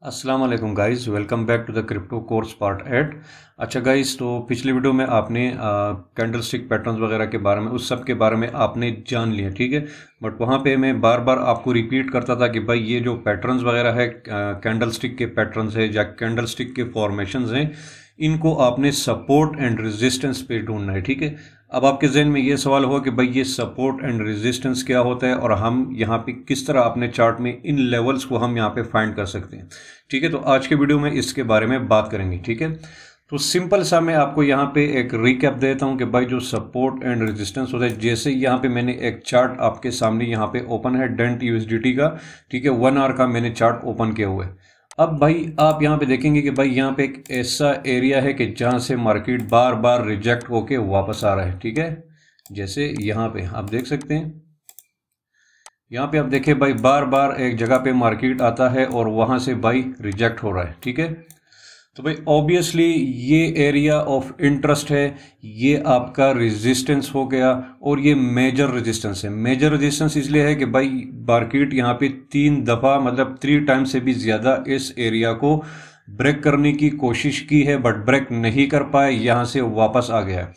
अस्सलाम वालेकुम guys, welcome back to the crypto course part 8। अच्छा गाइस, तो पिछले वीडियो में आपने कैंडल स्टिक पैटर्न्स वगैरह के बारे में, उस सब के बारे में आपने जान लिया, ठीक है। बट वहाँ पे मैं बार बार आपको रिपीट करता था कि भाई ये जो पैटर्न्स वगैरह है, कैंडल स्टिक के पैटर्न्स है या कैंडल स्टिक के फॉर्मेशंस हैं, इनको आपने सपोर्ट एंड रेजिस्टेंस पे ढूंढना है, ठीक है। अब आपके जहन में ये सवाल होगा कि भाई ये सपोर्ट एंड रेजिस्टेंस क्या होता है और हम यहाँ पे किस तरह अपने चार्ट में इन लेवल्स को हम यहाँ पे फाइंड कर सकते हैं, ठीक है। तो आज के वीडियो में इसके बारे में बात करेंगे, ठीक है। तो सिंपल सा मैं आपको यहाँ पे एक रिकैप देता हूँ कि भाई जो सपोर्ट एंड रेजिस्टेंस होता है, जैसे यहाँ पे मैंने एक चार्ट आपके सामने यहाँ पे ओपन है डेंट यूएसडीटी का, ठीक है। 1 आवर का मैंने चार्ट ओपन किया हुआ है। अब भाई आप यहाँ पे देखेंगे कि भाई यहाँ पे एक ऐसा एरिया है कि जहाँ से मार्केट बार बार रिजेक्ट होके वापस आ रहा है, ठीक है। जैसे यहाँ पे आप देख सकते हैं, यहाँ पे आप देखें भाई बार बार एक जगह पे मार्केट आता है और वहां से भाई रिजेक्ट हो रहा है, ठीक है। तो भाई ऑब्वियसली ये एरिया ऑफ इंटरेस्ट है, ये आपका रेजिस्टेंस हो गया और ये मेजर रेजिस्टेंस है। मेजर रेजिस्टेंस इसलिए है कि भाई मार्केट यहाँ पे 3 दफा मतलब 3 टाइम से भी ज्यादा इस एरिया को ब्रेक करने की कोशिश की है, बट ब्रेक नहीं कर पाए, यहाँ से वापस आ गया है,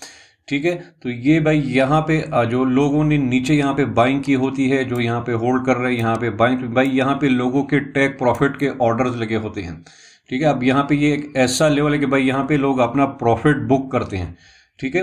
ठीक है। तो ये भाई यहाँ पे जो लोगों ने नीचे यहाँ पे बाइंग की होती है, जो यहाँ पे होल्ड कर रहे हैं, यहाँ पे बाइंग, भाई यहाँ पे लोगों के टेक प्रॉफिट के ऑर्डर्स लगे होते हैं, ठीक है। अब यहाँ पे ये एक ऐसा लेवल है कि भाई यहाँ पे लोग अपना प्रॉफिट बुक करते हैं, ठीक है।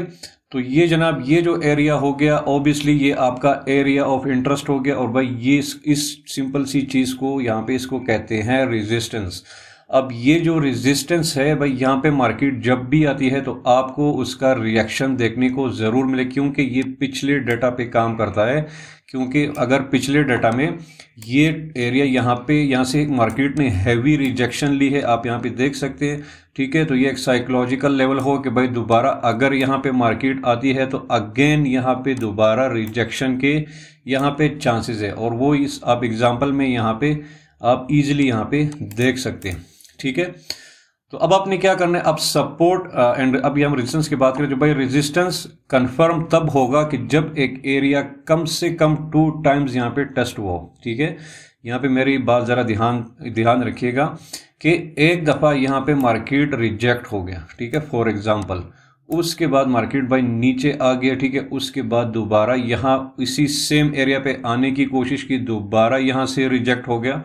तो ये जनाब ये जो एरिया हो गया, ऑब्वियसली ये आपका एरिया ऑफ इंटरेस्ट हो गया और भाई ये इस सिंपल सी चीज को यहाँ पे इसको कहते हैं रेजिस्टेंस। अब ये जो रेजिस्टेंस है भाई, यहाँ पे मार्केट जब भी आती है तो आपको उसका रिएक्शन देखने को जरूर मिले, क्योंकि ये पिछले डेटा पे काम करता है। क्योंकि अगर पिछले डेटा में ये एरिया यहाँ से मार्केट ने हैवी रिजेक्शन ली है, आप यहाँ पे देख सकते हैं, ठीक है। तो ये एक साइकोलॉजिकल लेवल हो कि भाई दोबारा अगर यहाँ पे मार्केट आती है तो अगेन यहाँ पे दोबारा रिजेक्शन के यहाँ पे चांसेस है, और वो इस आप एग्जाम्पल में यहाँ पे आप इजिली यहाँ पे देख सकते हैं, ठीक है। तो अब आपने क्या करना है, अब सपोर्ट एंड अभी हम रेजिस्टेंस की बात करें। जो भाई रेजिस्टेंस कंफर्म तब होगा कि जब एक एरिया कम से कम 2 टाइम्स यहाँ पे टेस्ट हुआ हो, ठीक है। यहाँ पे मेरी बात जरा ध्यान रखिएगा कि एक दफा यहाँ पे मार्केट रिजेक्ट हो गया, ठीक है, फॉर एग्जांपल, उसके बाद मार्केट भाई नीचे आ गया, ठीक है। उसके बाद दोबारा यहाँ इसी सेम एरिया पे आने की कोशिश की, दोबारा यहाँ से रिजेक्ट हो गया,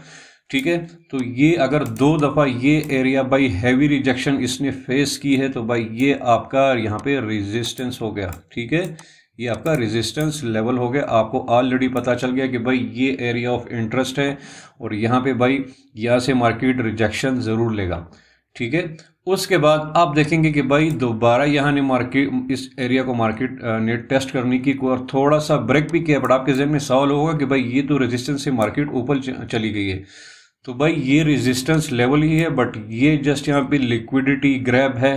ठीक है। तो ये अगर 2 दफा ये एरिया भाई हैवी रिजेक्शन इसने फेस की है तो भाई ये आपका यहाँ पे रेजिस्टेंस हो गया, ठीक है। ये आपका रेजिस्टेंस लेवल हो गया। आपको ऑलरेडी पता चल गया कि भाई ये एरिया ऑफ इंटरेस्ट है और यहाँ पे भाई यहाँ से मार्केट रिजेक्शन जरूर लेगा, ठीक है। उसके बाद आप देखेंगे कि भाई दोबारा यहाँ ने मार्केट इस एरिया को मार्केट ने टेस्ट करने की और थोड़ा सा ब्रेक भी किया, बट आपके जहन में सवाल होगा कि भाई ये तो रेजिस्टेंस से मार्केट ऊपर चली गई है। तो भाई ये रेजिस्टेंस लेवल ही है, बट ये जस्ट यहाँ पे लिक्विडिटी ग्रैब है,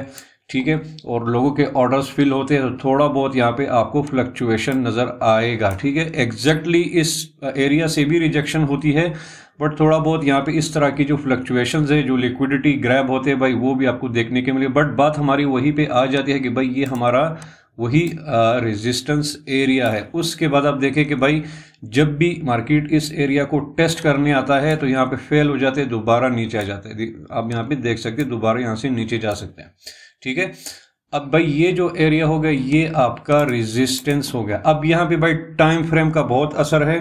ठीक है। और लोगों के ऑर्डर्स फिल होते हैं तो थोड़ा बहुत यहाँ पे आपको फ्लक्चुएशन नजर आएगा, ठीक है। एग्जैक्टली इस एरिया से भी रिजेक्शन होती है, बट थोड़ा बहुत यहाँ पे इस तरह की जो फ्लक्चुएशंस है, जो लिक्विडिटी ग्रैब होते हैं भाई, वो भी आपको देखने के मिले। बट बात हमारी वही पे आ जाती है कि भाई ये हमारा वही रेजिस्टेंस एरिया है। उसके बाद आप देखें कि भाई जब भी मार्केट इस एरिया को टेस्ट करने आता है तो यहाँ पे फेल हो जाते हैं, दोबारा नीचे आ जाते हैं। आप यहाँ पे देख सकते हैं दोबारा यहाँ से नीचे जा सकते हैं, ठीक है। अब भाई ये जो एरिया हो गया ये आपका रेजिस्टेंस हो गया। अब यहाँ पे भाई टाइम फ्रेम का बहुत असर है,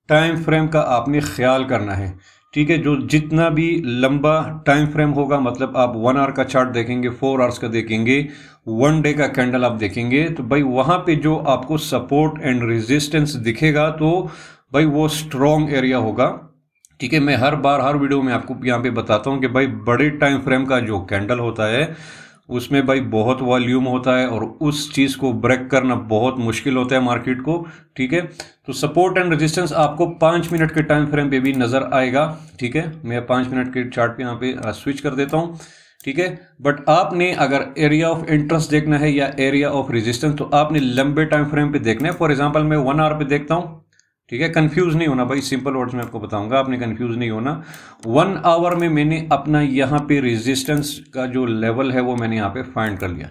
टाइम फ्रेम का आपने ख्याल करना है, ठीक है। जो जितना भी लंबा टाइम फ्रेम होगा, मतलब आप 1 आवर का चार्ट देखेंगे, 4 आवर्स का देखेंगे, 1 डे का कैंडल आप देखेंगे, तो भाई वहां पे जो आपको सपोर्ट एंड रेजिस्टेंस दिखेगा तो भाई वो स्ट्रॉन्ग एरिया होगा, ठीक है। मैं हर वीडियो में आपको यहाँ पे बताता हूँ कि भाई बड़े टाइम फ्रेम का जो कैंडल होता है उसमें भाई बहुत वॉल्यूम होता है और उस चीज को ब्रेक करना बहुत मुश्किल होता है मार्केट को, ठीक है। तो सपोर्ट एंड रेजिस्टेंस आपको 5 मिनट के टाइम फ्रेम पे भी नजर आएगा, ठीक है। मैं 5 मिनट के चार्ट पे यहाँ पे स्विच कर देता हूँ, ठीक है। बट आपने अगर एरिया ऑफ इंटरेस्ट देखना है या एरिया ऑफ रेजिस्टेंस तो आपने लंबे टाइम फ्रेम पे देखना है। फॉर एग्जांपल मैं 1 आवर पे देखता हूँ, ठीक है। कंफ्यूज नहीं होना भाई, सिंपल वर्ड्स में आपको बताऊंगा, आपने कंफ्यूज नहीं होना। 1 आवर में मैंने अपना यहाँ पे रेजिस्टेंस का जो लेवल है वो मैंने यहाँ पे फाइंड कर लिया।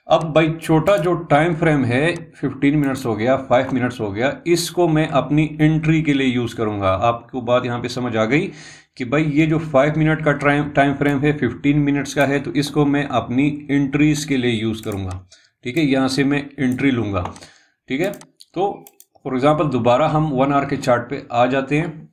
अब भाई छोटा जो टाइम फ्रेम है 15 मिनट्स हो गया, 5 मिनट्स हो गया, इसको मैं अपनी एंट्री के लिए यूज करूंगा। आपको बात यहां पे समझ आ गई कि भाई ये जो 5 मिनट का टाइम फ्रेम है 15 मिनट्स का है, तो इसको मैं अपनी एंट्रीज के लिए यूज करूंगा। ठीक है, यहां से मैं एंट्री लूंगा। ठीक है, तो फॉर एग्जांपल दोबारा हम 1 आवर के चार्ट पे आ जाते हैं।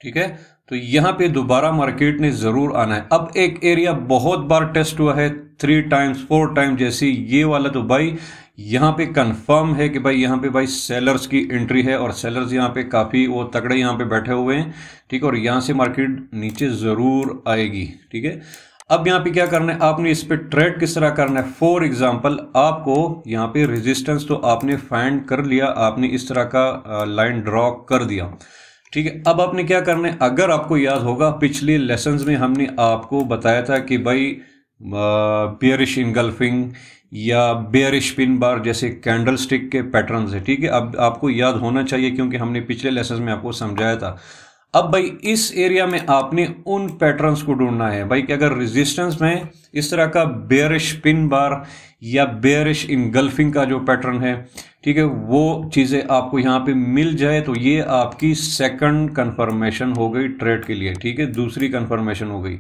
ठीक है, तो यहां पे दोबारा मार्केट ने जरूर आना है। अब एक एरिया बहुत बार टेस्ट हुआ है, 3 टाइम्स 4 टाइम, जैसे ये वाला, तो भाई यहां पे कंफर्म है कि भाई यहां पे भाई सेलर्स की एंट्री है और सेलर्स यहां पे काफी वो तगड़े यहां पे बैठे हुए हैं। ठीक है, और यहां से मार्केट नीचे जरूर आएगी। ठीक है, अब यहां पे क्या करना है, आपने इस पे ट्रेड किस तरह करना है। फॉर एग्जांपल आपको यहां पे रेजिस्टेंस तो आपने फाइंड कर लिया, आपने इस तरह का लाइन ड्रॉ कर दिया। ठीक है, अब आपने क्या करना है, अगर आपको याद होगा पिछले लेसन्स में हमने आपको बताया था कि भाई बेयरिश इनगल्फिंग या बेयरिश पिन बार जैसे कैंडल स्टिक के पैटर्न्स है। ठीक है, अब आपको याद होना चाहिए क्योंकि हमने पिछले लेसन्स में आपको समझाया था। अब भाई इस एरिया में आपने उन पैटर्न्स को ढूंढना है भाई कि अगर रेजिस्टेंस में इस तरह का बेयरिश पिन बार या बेयरिश इनगल्फिंग का जो पैटर्न है, ठीक है, वो चीजें आपको यहां पे मिल जाए तो ये आपकी सेकंड कंफर्मेशन हो गई ट्रेड के लिए। ठीक है, दूसरी कंफर्मेशन हो गई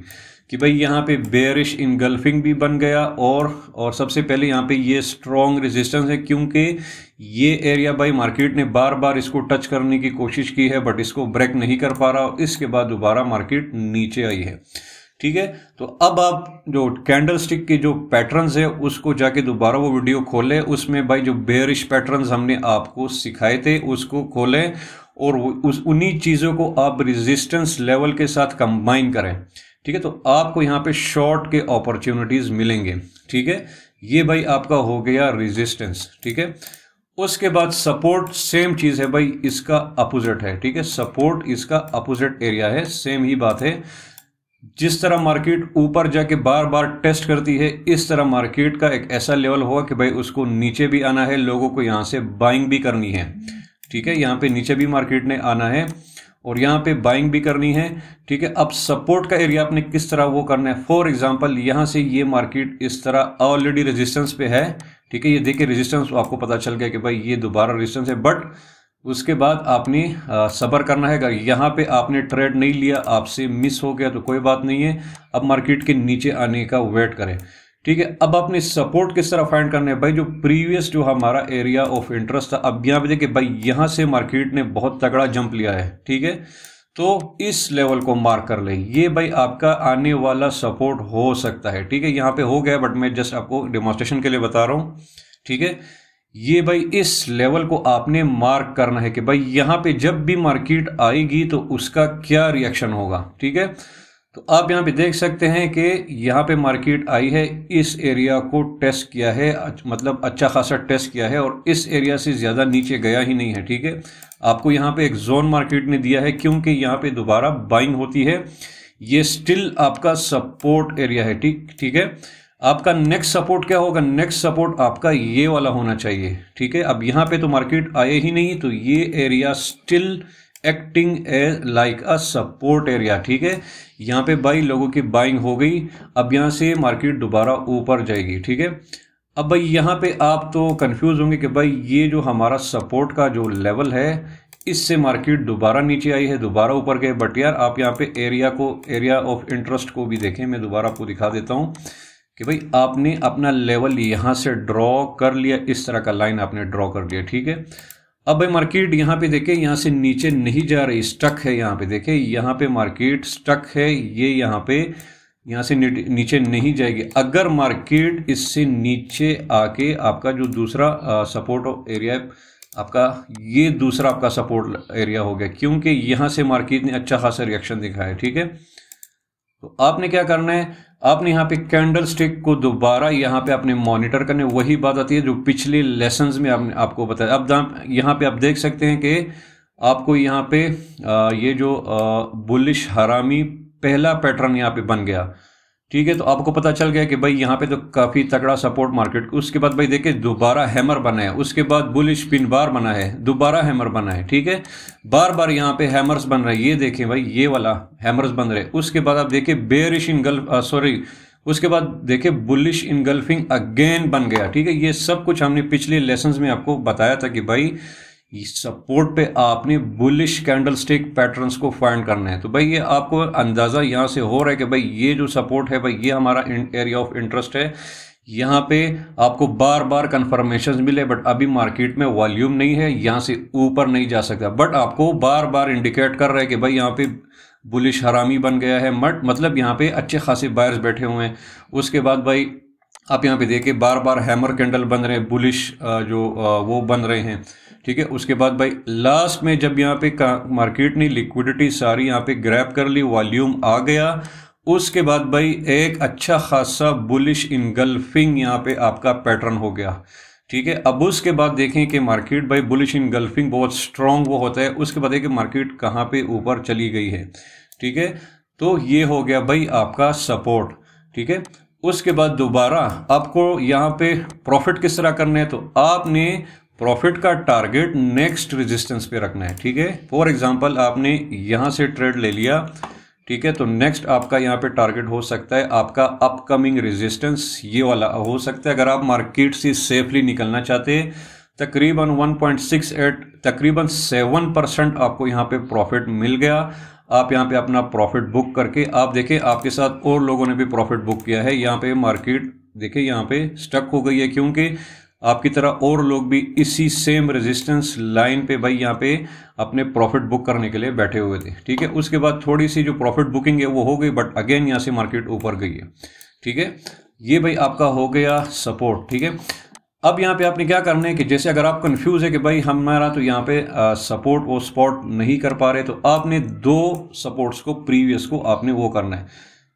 कि भाई यहाँ पे बेयरिश इनगल्फिंग भी बन गया और सबसे पहले यहाँ पे ये स्ट्रॉन्ग रेजिस्टेंस है क्योंकि ये एरिया भाई मार्केट ने बार बार इसको टच करने की कोशिश की है बट इसको ब्रेक नहीं कर पा रहा, इसके बाद दोबारा मार्केट नीचे आई है। ठीक है, तो अब आप जो कैंडल स्टिक के जो पैटर्न्स है उसको जाके दोबारा वो वीडियो खोलें, उसमें भाई जो बेयरिश पैटर्न्स हमने आपको सिखाए थे उसको खोलें और उन्हीं चीजों को आप रेजिस्टेंस लेवल के साथ कंबाइन करें। ठीक है, तो आपको यहाँ पे शॉर्ट के अपॉर्चुनिटीज मिलेंगे। ठीक है, ये भाई आपका हो गया रेजिस्टेंस। ठीक है, उसके बाद सपोर्ट सेम चीज है भाई, इसका अपोजिट है। ठीक है, सपोर्ट इसका अपोजिट एरिया है, सेम ही बात है। जिस तरह मार्केट ऊपर जाके बार बार टेस्ट करती है इस तरह मार्केट का एक ऐसा लेवल होगा कि भाई उसको नीचे भी आना है, लोगों को यहां से बाइंग भी करनी है। ठीक है, यहां पे नीचे भी मार्केट ने आना है और यहाँ पे बाइंग भी करनी है। ठीक है, अब सपोर्ट का एरिया आपने किस तरह वो करना है। फॉर एग्जांपल यहां से ये मार्केट इस तरह ऑलरेडी रेजिस्टेंस पे है। ठीक है, ये देखिए रेजिस्टेंस आपको पता चल गया कि भाई ये दोबारा रेजिस्टेंस है, बट उसके बाद आपने सब्र करना है। अगर यहाँ पे आपने ट्रेड नहीं लिया, आपसे मिस हो गया तो कोई बात नहीं है, अब मार्केट के नीचे आने का वेट करें। ठीक है, अब आपने सपोर्ट किस तरह फाइंड करना है भाई, जो प्रीवियस जो हमारा एरिया ऑफ इंटरेस्ट था, अब यहाँ पे देखिए भाई यहां से मार्केट ने बहुत तगड़ा जंप लिया है। ठीक है, तो इस लेवल को मार्क कर ले, ये भाई आपका आने वाला सपोर्ट हो सकता है। ठीक है, यहाँ पे हो गया बट मैं जस्ट आपको डेमोन्स्ट्रेशन के लिए बता रहा हूं। ठीक है, ये भाई इस लेवल को आपने मार्क करना है कि भाई यहां पे जब भी मार्केट आएगी तो उसका क्या रिएक्शन होगा। ठीक है, तो आप यहां पे देख सकते हैं कि यहां पे मार्केट आई है, इस एरिया को टेस्ट किया है, मतलब अच्छा खासा टेस्ट किया है और इस एरिया से ज्यादा नीचे गया ही नहीं है। ठीक है, आपको यहां पे एक जोन मार्केट ने दिया है क्योंकि यहां पे दोबारा बाइंग होती है, ये स्टिल आपका सपोर्ट एरिया है। ठीक है, आपका नेक्स्ट सपोर्ट क्या होगा, नेक्स्ट सपोर्ट आपका ये वाला होना चाहिए। ठीक है, अब यहां पे तो मार्केट आए ही नहीं, तो ये area still acting as like a support area. ठीक है, यहां पे भाई लोगों की बाइंग हो गई, अब यहां से मार्केट दोबारा ऊपर जाएगी। ठीक है, अब भाई यहां पे आप तो कंफ्यूज होंगे कि भाई ये जो हमारा सपोर्ट का जो लेवल है इससे मार्केट दोबारा नीचे आई है, दोबारा ऊपर गए, बट यार आप यहाँ पे एरिया ऑफ इंटरेस्ट को भी देखें, मैं दोबारा आपको दिखा देता हूं कि भाई आपने अपना लेवल यहां से ड्रॉ कर लिया, इस तरह का लाइन आपने ड्रॉ कर लिया। ठीक है, अब भाई मार्केट यहां पे देखें यहां से नीचे नहीं जा रही, स्टक है। यहां पे देखें, यहां पे मार्केट स्टक है, ये यहां से नीचे नहीं जाएगी। अगर मार्केट इससे नीचे आके आपका जो दूसरा सपोर्ट एरिया है आपका, ये दूसरा आपका सपोर्ट एरिया हो गया क्योंकि यहां से मार्केट ने अच्छा खासा रिएक्शन दिखाया है। ठीक है, तो आपने क्या करना है, आपने यहाँ पे कैंडल स्टिक को दोबारा यहाँ पे आपने मॉनिटर करने, वही बात आती है जो पिछले लेसन्स में आपको बताया। अब यहाँ पे आप देख सकते हैं कि आपको यहाँ पे ये जो बुलिश हरामी पहला पैटर्न यहाँ पे बन गया। ठीक है, तो आपको पता चल गया कि भाई यहाँ पे तो काफी तगड़ा सपोर्ट मार्केट। उसके बाद भाई देखिए दोबारा हैमर बना है, उसके बाद बुलिश पिन बार बना है, दोबारा हैमर बना है। ठीक है, बार बार यहाँ पे हैमर्स बन रहे हैं, ये देखें भाई ये वाला हैमर्स बन रहे। उसके बाद आप देखिए बेयरिश इनगल्फ उसके बाद देखिए बुलिश इनगल्फिंग अगेन बन गया, ठीक है। ये सब कुछ हमने पिछले लेसन्स में आपको बताया था कि भाई सपोर्ट पे आपने बुलिश कैंडलस्टिक पैटर्न्स को फाइंड करना है। तो भाई ये आपको अंदाजा यहाँ से हो रहा है कि भाई ये जो सपोर्ट है भाई ये हमारा एरिया ऑफ इंटरेस्ट है। यहाँ पे आपको बार बार कंफर्मेशन मिले, बट अभी मार्केट में वॉल्यूम नहीं है, यहाँ से ऊपर नहीं जा सकता, बट आपको बार बार इंडिकेट कर रहा है कि भाई यहाँ पे बुलिश हरामी बन गया है, मतलब यहाँ पे अच्छे खासे बायर्स बैठे हुए हैं। उसके बाद भाई आप यहाँ पे देखिए बार बार हैमर कैंडल बन रहे हैं, बुलिश वो बन रहे हैं, ठीक है। उसके बाद भाई लास्ट में जब यहाँ पे मार्केट ने लिक्विडिटी सारी यहाँ पे ग्रैब कर ली, वॉल्यूम आ गया, उसके बाद भाई एक अच्छा खासा बुलिश इनगल्फिंग यहाँ पे आपका पैटर्न हो गया, ठीक है। अब उसके बाद देखें कि मार्केट भाई बुलिश इनगल्फिंग बहुत स्ट्रांग वो होता है, उसके बाद देखिए मार्केट कहाँ पे ऊपर चली गई है, ठीक है। तो ये हो गया भाई आपका सपोर्ट, ठीक है। उसके बाद दोबारा आपको यहाँ पे प्रॉफिट किस तरह करना है, तो आपने प्रॉफिट का टारगेट नेक्स्ट रेजिस्टेंस पे रखना है, ठीक है। फॉर एग्जांपल आपने यहाँ से ट्रेड ले लिया, ठीक है, तो नेक्स्ट आपका यहाँ पे टारगेट हो सकता है आपका अपकमिंग रेजिस्टेंस ये वाला हो सकता है। अगर आप मार्केट से सेफली निकलना चाहते हैं, तकरीबन 1.68 तकरीबन 7% आपको यहाँ पे प्रॉफिट मिल गया। आप यहाँ पे अपना प्रॉफिट बुक करके आप देखें आपके साथ और लोगों ने भी प्रॉफिट बुक किया है। यहाँ पे मार्केट देखिए यहाँ पे स्टक हो गई है, क्योंकि आपकी तरह और लोग भी इसी सेम रेजिस्टेंस लाइन पे भाई यहाँ पे अपने प्रॉफिट बुक करने के लिए बैठे हुए थे, ठीक है। उसके बाद थोड़ी सी जो प्रॉफिट बुकिंग है वो हो गई, बट अगेन यहाँ से मार्केट ऊपर गई है, ठीक है। ये भाई आपका हो गया सपोर्ट, ठीक है। अब यहाँ पे आपने क्या करना है कि जैसे अगर आप कंफ्यूज है कि भाई हमारा तो यहाँ पे सपोर्ट वो स्पॉट नहीं कर पा रहे, तो आपने दो सपोर्ट्स को प्रीवियस को आपने वो करना है,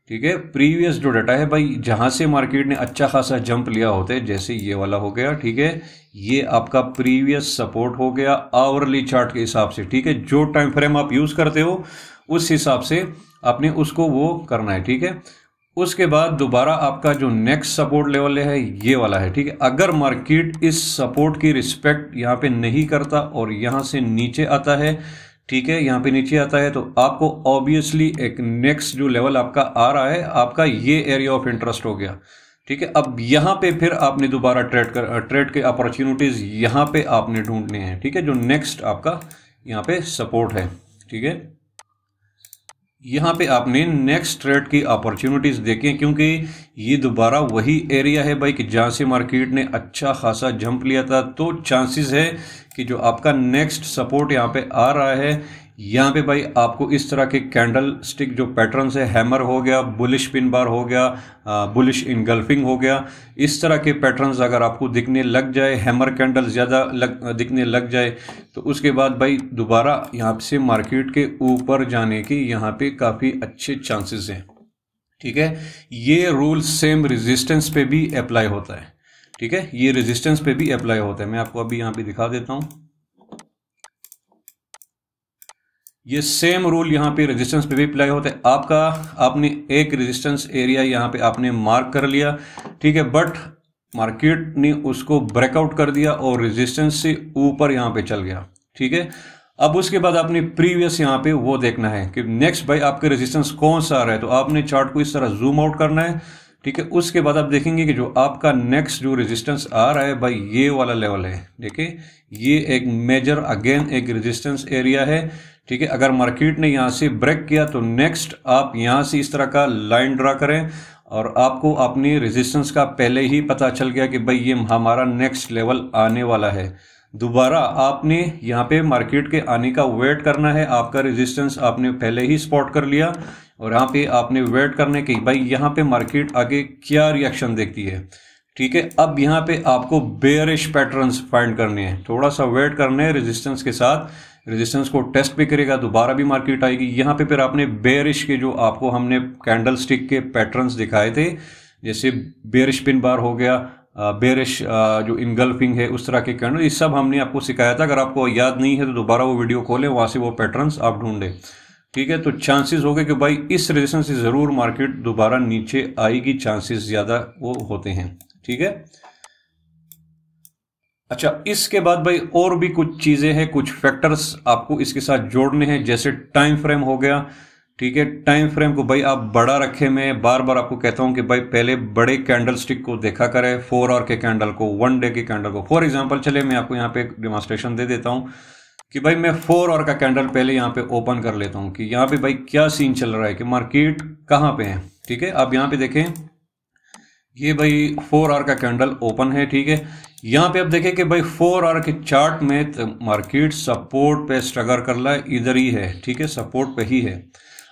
ठीक है। प्रीवियस जो डाटा है भाई जहां से मार्केट ने अच्छा खासा जंप लिया होता है, जैसे ये वाला हो गया, ठीक है, ये आपका प्रीवियस सपोर्ट हो गया आवरली चार्ट के हिसाब से, ठीक है। जो टाइम फ्रेम आप यूज करते हो उस हिसाब से आपने उसको वो करना है, ठीक है। उसके बाद दोबारा आपका जो नेक्स्ट सपोर्ट लेवल है ये वाला है, ठीक है। अगर मार्केट इस सपोर्ट की रिस्पेक्ट यहाँ पे नहीं करता और यहाँ से नीचे आता है, ठीक है, यहाँ पे नीचे आता है, तो आपको ऑब्वियसली एक नेक्स्ट जो लेवल आपका आ रहा है आपका ये एरिया ऑफ इंटरेस्ट हो गया, ठीक है। अब यहाँ पे फिर आपने दोबारा ट्रेड के अपॉर्चुनिटीज यहाँ पे आपने ढूंढने हैं, ठीक है, जो नेक्स्ट आपका यहाँ पे सपोर्ट है, ठीक है। यहाँ पे आपने नेक्स्ट ट्रेड की अपॉर्चुनिटीज देखें, क्योंकि ये दोबारा वही एरिया है भाई कि जहाँ से मार्केट ने अच्छा खासा जंप लिया था, तो चांसेस है कि जो आपका नेक्स्ट सपोर्ट यहाँ पे आ रहा है, यहाँ पे भाई आपको इस तरह के कैंडल स्टिक जो पैटर्न्स है, हैमर हो गया, बुलिश पिन बार हो गया, बुलिश इनगल्फिंग हो गया, इस तरह के पैटर्न्स अगर आपको दिखने लग जाए, हैमर कैंडल ज़्यादा दिखने लग जाए, तो उसके बाद भाई दोबारा यहाँ से मार्केट के ऊपर जाने की यहाँ पे काफ़ी अच्छे चांसेस हैं, ठीक है। ये रूल सेम रेजिस्टेंस पे भी अप्लाई होता है, ठीक है, ये रेजिस्टेंस पे भी अप्लाई होता है। मैं आपको अभी यहाँ पे दिखा देता हूँ, ये सेम रूल यहाँ पे रेजिस्टेंस पे भी अप्लाई होता है। आपने एक रेजिस्टेंस एरिया यहाँ पे आपने मार्क कर लिया, ठीक है, बट मार्केट ने उसको ब्रेकआउट कर दिया और रेजिस्टेंस से ऊपर यहाँ पे चल गया, ठीक है। अब उसके बाद आपने प्रीवियस यहाँ पे वो देखना है कि नेक्स्ट भाई आपके रेजिस्टेंस कौन सा आ रहा है, तो आपने चार्ट को इस तरह जूम आउट करना है, ठीक है। उसके बाद आप देखेंगे कि जो आपका नेक्स्ट जो रेजिस्टेंस आ रहा है भाई ये वाला लेवल है, देखिए ये एक मेजर अगेन एक रेजिस्टेंस एरिया है, ठीक है। अगर मार्केट ने यहाँ से ब्रेक किया तो नेक्स्ट आप यहाँ से इस तरह का लाइन ड्रा करें और आपको अपनी रेजिस्टेंस का पहले ही पता चल गया कि भाई ये हमारा नेक्स्ट लेवल आने वाला है। दोबारा आपने यहाँ पे मार्केट के आने का वेट करना है, आपका रेजिस्टेंस आपने पहले ही स्पॉट कर लिया और यहाँ पे आपने वेट करने की भाई यहाँ पे मार्केट आगे क्या रिएक्शन देखती है, ठीक है। अब यहाँ पे आपको बेयरिश पैटर्न्स फाइंड करने हैं, थोड़ा सा वेट करना है रेजिस्टेंस के साथ, रेजिस्टेंस को टेस्ट भी करेगा, दोबारा भी मार्केट आएगी। यहाँ पे फिर आपने बेयरिश के जो आपको हमने कैंडल स्टिक के पैटर्न्स दिखाए थे, जैसे बेयरिश पिन बार हो गया, बेयरिश जो इनगल्फिंग है, उस तरह के कैंडल, ये सब हमने आपको सिखाया था। अगर आपको याद नहीं है तो दोबारा वो वीडियो खोलें, वहां से वो पैटर्न्स आप ढूंढें, ठीक है। तो चांसेस हो गए कि भाई इस रेजिस्टेंस से जरूर मार्केट दोबारा नीचे आएगी, चांसेस ज्यादा वो होते हैं, ठीक है। अच्छा, इसके बाद भाई और भी कुछ चीजें हैं, कुछ फैक्टर्स आपको इसके साथ जोड़ने हैं, जैसे टाइम फ्रेम हो गया, ठीक है। टाइम फ्रेम को भाई आप बड़ा रखें, मैं बार बार आपको कहता हूं कि भाई पहले बड़े कैंडल स्टिक को देखा करें, 4 आवर के कैंडल को, 1 डे के कैंडल को। फॉर एग्जांपल चले मैं आपको यहाँ पे एक डेमोन्स्ट्रेशन दे देता हूं कि भाई मैं 4 आवर का कैंडल पहले यहाँ पे ओपन कर लेता हूं कि यहाँ पे भाई क्या सीन चल रहा है, कि मार्केट कहाँ पे है। ठीक है, आप यहाँ पे देखें, ये भाई 4 आवर का कैंडल ओपन है। ठीक है, यहाँ पे आप देखें कि भाई 4 आवर के चार्ट में मार्केट सपोर्ट पे स्ट्रगल कर रहा है, इधर ही है। ठीक है, सपोर्ट पे ही है।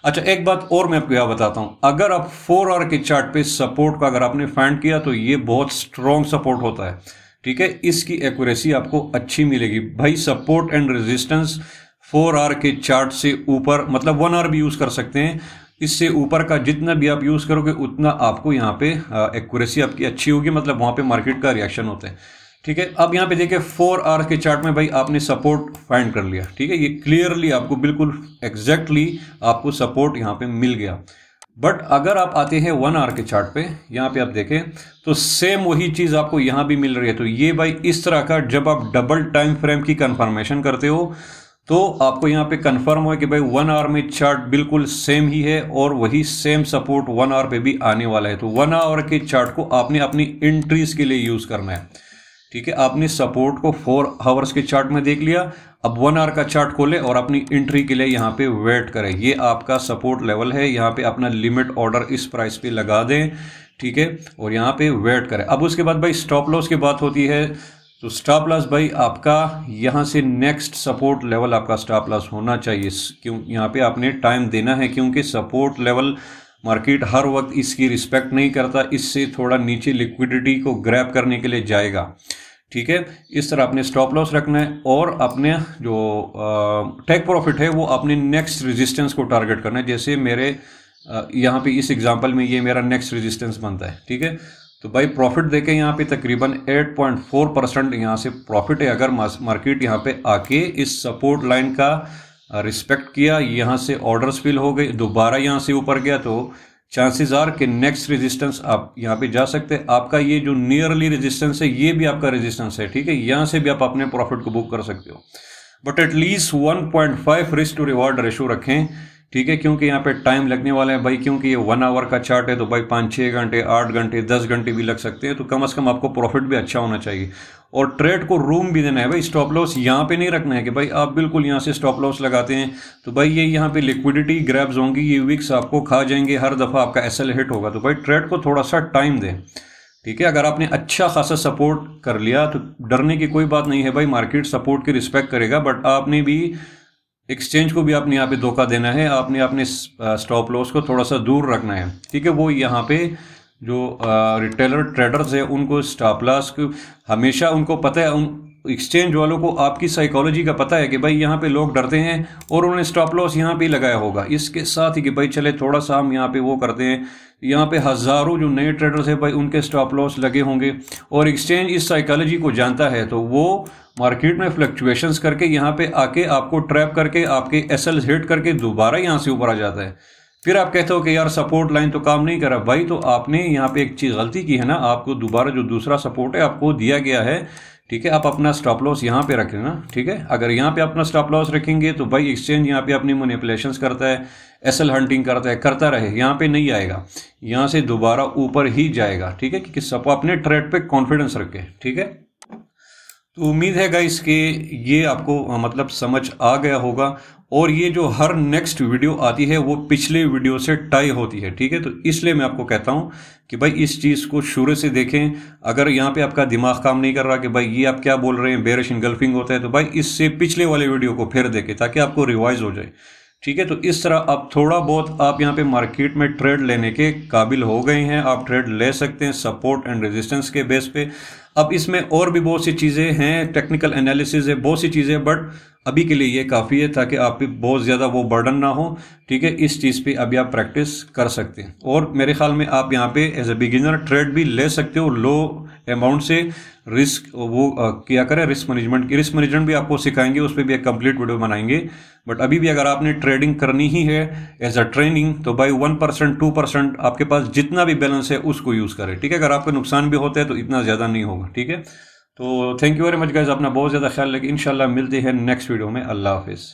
अच्छा, एक बात और मैं आपको यहाँ बताता हूँ, अगर आप 4 आवर के चार्ट पे सपोर्ट का अगर आपने फाइंड किया तो ये बहुत स्ट्रॉन्ग सपोर्ट होता है। ठीक है, इसकी एक्यूरेसी आपको अच्छी मिलेगी भाई। सपोर्ट एंड रेजिस्टेंस 4 आवर के चार्ट से ऊपर, मतलब 1 आवर भी यूज कर सकते हैं, इससे ऊपर का जितना भी आप यूज करोगे उतना आपको यहाँ पे एक्यूरेसी आपकी अच्छी होगी, मतलब वहां पे मार्केट का रिएक्शन होता है। ठीक है, अब यहाँ पे देखिए 4 आवर के चार्ट में भाई आपने सपोर्ट फाइंड कर लिया। ठीक है, ये क्लियरली आपको बिल्कुल एग्जैक्टली आपको सपोर्ट यहाँ पे मिल गया। बट अगर आप आते हैं 1 आवर के चार्ट पे, यहाँ पे आप देखें तो सेम वही चीज आपको यहाँ भी मिल रही है। तो ये भाई इस तरह का जब आप डबल टाइम फ्रेम की कंफर्मेशन करते हो तो आपको यहाँ पे कंफर्म हो कि भाई 1 आवर में चार्ट बिल्कुल सेम ही है और वही सेम सपोर्ट 1 आवर पे भी आने वाला है। तो 1 आवर के चार्ट को आपने अपनी एंट्रीज के लिए यूज करना है। ठीक है, आपने सपोर्ट को 4 आवर्स के चार्ट में देख लिया, अब 1 आवर का चार्ट खोले और अपनी एंट्री के लिए यहाँ पे वेट करें। ये आपका सपोर्ट लेवल है, यहाँ पे अपना लिमिट ऑर्डर इस प्राइस पे लगा दें। ठीक है, और यहाँ पे वेट करें। अब उसके बाद भाई स्टॉप लॉस की बात होती है, तो स्टॉप लॉस भाई आपका यहाँ से नेक्स्ट सपोर्ट लेवल आपका स्टॉप लॉस होना चाहिए। क्यों यहाँ पे आपने टाइम देना है, क्योंकि सपोर्ट लेवल मार्केट हर वक्त इसकी रिस्पेक्ट नहीं करता, इससे थोड़ा नीचे लिक्विडिटी को ग्रैब करने के लिए जाएगा। ठीक है, इस तरह आपने स्टॉप लॉस रखना है और अपने जो टेक प्रॉफिट है वो अपने नेक्स्ट रेजिस्टेंस को टारगेट करना है। जैसे मेरे यहाँ पे इस एग्जांपल में ये मेरा नेक्स्ट रेजिस्टेंस बनता है। ठीक है, तो भाई प्रॉफिट देखें यहाँ पे तकरीबन 8.4% यहाँ से प्रॉफिट है। अगर मार्केट यहाँ पे आके इस सपोर्ट लाइन का रिस्पेक्ट किया, यहाँ से ऑर्डर्स फिल हो गए, दोबारा यहाँ से ऊपर गया, तो चांसेस आर कि नेक्स्ट रेजिस्टेंस आप यहाँ पे जा सकते हैं। आपका ये जो नियरली रेजिस्टेंस है ये भी आपका रेजिस्टेंस है। ठीक है, यहाँ से भी आप अपने प्रॉफिट को बुक कर सकते हो, but at least 1.5 risk to reward ratio रखें। ठीक है, क्योंकि यहाँ पे टाइम लगने वाला है भाई, क्योंकि ये 1 आवर का चार्ट है तो भाई 5-6 घंटे, 8 घंटे, 10 घंटे भी लग सकते हैं। तो कम से कम आपको प्रॉफिट भी अच्छा होना चाहिए और ट्रेड को रूम भी देना है भाई। स्टॉप लॉस यहाँ पे नहीं रखना है कि भाई आप बिल्कुल यहाँ से स्टॉप लॉस लगाते हैं तो भाई ये यहाँ पे लिक्विडिटी ग्रैब्स होंगी, ये विक्स आपको खा जाएंगे, हर दफा आपका एसएल हिट होगा। तो भाई ट्रेड को थोड़ा सा टाइम दें। ठीक है, अगर आपने अच्छा खासा सपोर्ट कर लिया तो डरने की कोई बात नहीं है भाई, मार्केट सपोर्ट की रिस्पेक्ट करेगा, बट आपने भी एक्सचेंज को भी आपने यहाँ पे धोखा देना है, आपने अपने स्टॉप लॉस को थोड़ा सा दूर रखना है। ठीक है, वो यहाँ पे जो रिटेलर ट्रेडर्स है उनको स्टॉप लॉस को हमेशा उनको पता है, उन एक्सचेंज वालों को आपकी साइकोलॉजी का पता है कि भाई यहाँ पे लोग डरते हैं और उन्होंने स्टॉप लॉस यहाँ पे लगाया होगा। इसके साथ ही कि भाई चले थोड़ा सा हम यहाँ पे वो करते हैं, यहाँ पे हजारों जो नए ट्रेडर्स है भाई उनके स्टॉप लॉस लगे होंगे और एक्सचेंज इस साइकोलॉजी को जानता है, तो वो मार्केट में फ्लक्चुएशंस करके यहाँ पे आके आपको ट्रैप करके आपके एसएल हिट करके दोबारा यहाँ से ऊपर आ जाता है। फिर आप कहते हो कि यार सपोर्ट लाइन तो काम नहीं करा भाई, तो आपने यहाँ पे एक चीज गलती की है ना, आपको दोबारा जो दूसरा सपोर्ट है आपको दिया गया है। ठीक है, आप अपना स्टॉप लॉस यहाँ पे रखें ना। ठीक है, अगर यहाँ पे अपना स्टॉप लॉस रखेंगे तो भाई एक्सचेंज यहाँ पे अपनी मैनिपुलेशंस करता है, एसएल हंटिंग करता है, करता रहे, यहाँ पे नहीं आएगा, यहाँ से दोबारा ऊपर ही जाएगा। ठीक है, कि सब अपने ट्रेड पे कॉन्फिडेंस रखे। ठीक है, तो उम्मीद है गाइस कि ये आपको मतलब समझ आ गया होगा और ये जो हर नेक्स्ट वीडियो आती है वो पिछले वीडियो से टाई होती है। ठीक है, तो इसलिए मैं आपको कहता हूं कि भाई इस चीज को शुरू से देखें। अगर यहाँ पे आपका दिमाग काम नहीं कर रहा कि भाई ये आप क्या बोल रहे हैं, बेरिश इंगल्फिंग होता है, तो भाई इससे पिछले वाले वीडियो को फिर देखें ताकि आपको रिवाइज हो जाए। ठीक है, तो इस तरह आप थोड़ा बहुत आप यहाँ पे मार्केट में ट्रेड लेने के काबिल हो गए हैं, आप ट्रेड ले सकते हैं सपोर्ट एंड रेजिस्टेंस के बेस पे। अब इसमें और भी बहुत सी चीजें हैं, टेक्निकल एनालिसिस है, बहुत सी चीजें, बट अभी के लिए ये काफी है ताकि आप पे बहुत ज्यादा वो बर्डन ना हो। ठीक है, इस चीज पे अभी आप प्रैक्टिस कर सकते हैं और मेरे ख्याल में आप यहाँ पे एज ए बिगिनर ट्रेड भी ले सकते हो लो अमाउंट से। रिस्क वो किया करें, रिस्क मैनेजमेंट भी आपको सिखाएंगे, उस पर भी एक कंप्लीट वीडियो बनाएंगे। बट अभी भी अगर आपने ट्रेडिंग करनी ही है एज अ ट्रेनिंग तो भाई 1% 2% आपके पास जितना भी बैलेंस है उसको यूज करें। ठीक है, अगर आपको नुकसान भी होता है तो इतना ज्यादा नहीं होगा। ठीक है, तो thank you very much guys, अपना बहुत ज्यादा ख्याल रखें। इंशाल्लाह मिलते हैं नेक्स्ट वीडियो में। अल्लाह हाफिज।